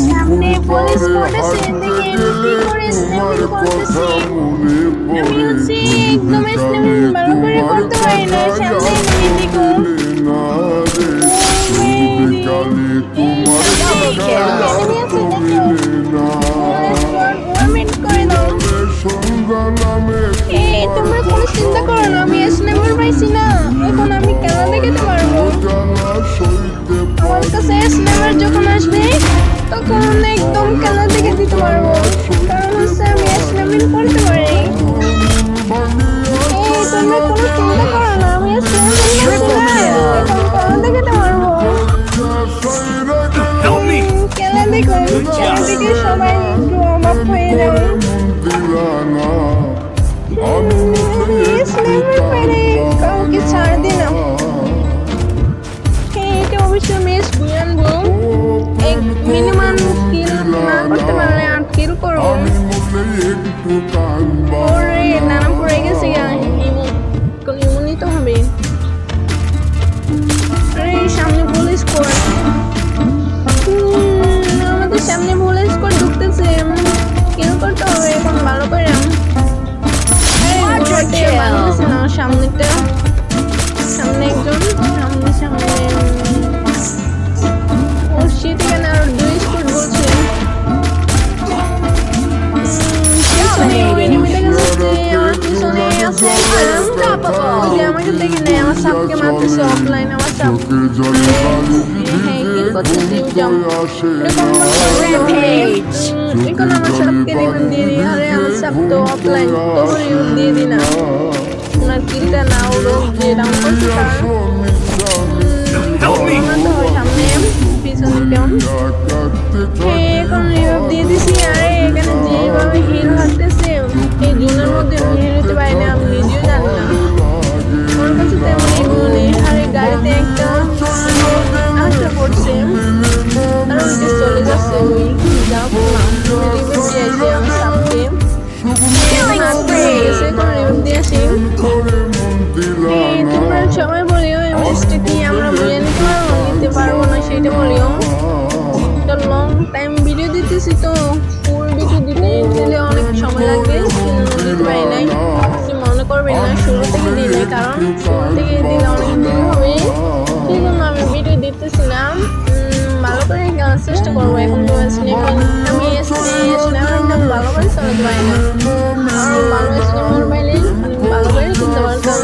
সামনে পুলিশ পড়েছে দেখে কি করে স্ন্যাপিং করতেছি। আমি হচ্ছে একদম স্ন্যাপিং ভালো করে করতে পারি না। সামনে এনিমি দেখো। Double kill. এনিমি আছে দেখো। কমেন্ট করে দাও। তোমরা কোনো চিন্তা করো না, আমি স্ন্যাপার পাইছি না, এখন আমি খেলা দেখাতে পারবো। আমার কাছে স্ন্যাপার যখন আসবে তখন একদম খেলা দেখে দিতে পারবো, কারণ হচ্ছে আমি স্ন্যাপিং করতে পারি। তোমরা কোনো চিন্তা করো না, আমি স্ন্যাপিং এখন খেলা দেখাতে পারবো। খেলা দেখুন, খেলা দেখে সবাই একটু অবাক হয়ে যাবে। স্ন্যাপার পেরে কাউকে ছাড় দিই না। এটা অবশ্য ম্যাচ বুঝানবো, মিনিমাম কিল না করতে পারলে 8 কিল করবো। ওরে নানা পড়ে গেছে, ইমুনই তো হবে। সামনে পুলিশ কোড, আমাদের সামনে পুলিশ কোড ঢুকতেছে, কিল করতে হবে এখন ভালো করে। সামনেটা সামনে একজন সামনে ও শীত এখানে আরো 2 স্কোর বলছে। আমাকে দেখে নেই, আমার সাপকে মারতেছে অফলাইন। আমার সাপ এখন আমার সাপকে রিভেন দিয়ে দিই। আরে আমার সাপ তো অফলাইন, তো রিভেন দিয়ে দিই না। ওনার কিলটা না ওরও যে ডাউন করছে তার সামনে পিছনে কেমন এখন রিভাইভ দিয়ে দিছি। আরে এখানে যেভাবে হিল হাঁটতেছে, এই জোনের মধ্যে হিল হতে পারি না, আমি নিজেও জানি না। আমার কাছে তেমনই মনে। আরে গাড়িতে একটা আশা পড়ছে আর ওইটা চলে যাচ্ছে, ওই যা বললাম রিভাইভ দিয়ে আসে আমার সামনে। তোমরা সবাই বলিও এই ম্যাচটা কি আমরা বুঝে নিতে পারবো না, সেটা বলিও। লং টাইম ভিডিও দিতেছি তো, ফুল ভিডিও দিলে অনেক সময় লাগবে, দিতে পারি নাই। মনে করবেন না শুরু থেকে দিলে, কারণ শুরু থেকে দিলে অনেক দিন হবে, সেই জন্য আমি ভিডিও দিতেছি না। ভালো করে খেলার চেষ্টা করবো। এখন তো আমি ভালো করে চালাতে পারি না, আরো ভালো স্ন্যাপার পাইলে ভালো করে কিনতে পারতাম।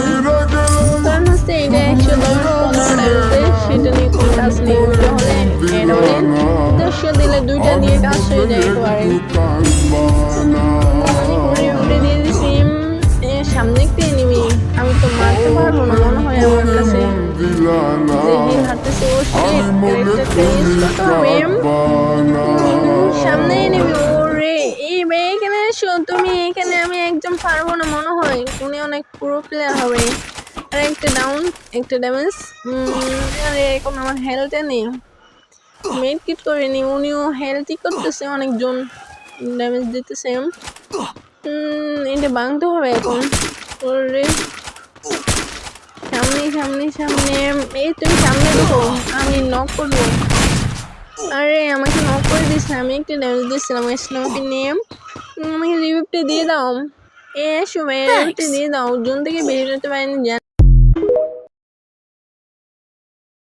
কারণ হচ্ছে এটা 110-15 টাইমতে, সেটা নিয়ে কোনো কাজ নেই। ওটা হলে এটা হলে 100 দিলে 2টা দিয়ে কাজ হয়ে যায় একেবারে। উড়ে দিয়ে দিছি। সামনে একটা এনিমি, আমি তো মারতে পারবো না মনে হয় আমার কাছে। সামনে এনিমি। ওরে এই মেয়ে এখানে এসো তুমি, এখানে আমি একদম পারবো না মনে হয়, উনি অনেক পুরো প্লেয়ার হবে। আর একটা ডাউন, একটা ড্যামেজ। আরে এখন আমার হেলথে নেই, মেড কিট করিনি, উনিও হেলথই করতেছে, অনেকজন ড্যামেজ দিতেছে। এটা ভাঙতে হবে এখন। ওরে সামনে এই তুমি সামনে দেখো, আমি নক করবো। আরে আমাকে নক করে দিচ্ছে, আমি একটা ড্যামেজ দিচ্ছিলাম স্ন্যাপি নিয়ে। আমাকে রিভিউটা দিয়ে দাও। এসো ভাই, রিভিউটা দিয়ে দাও। জোন থেকে বের হতে পারিনি।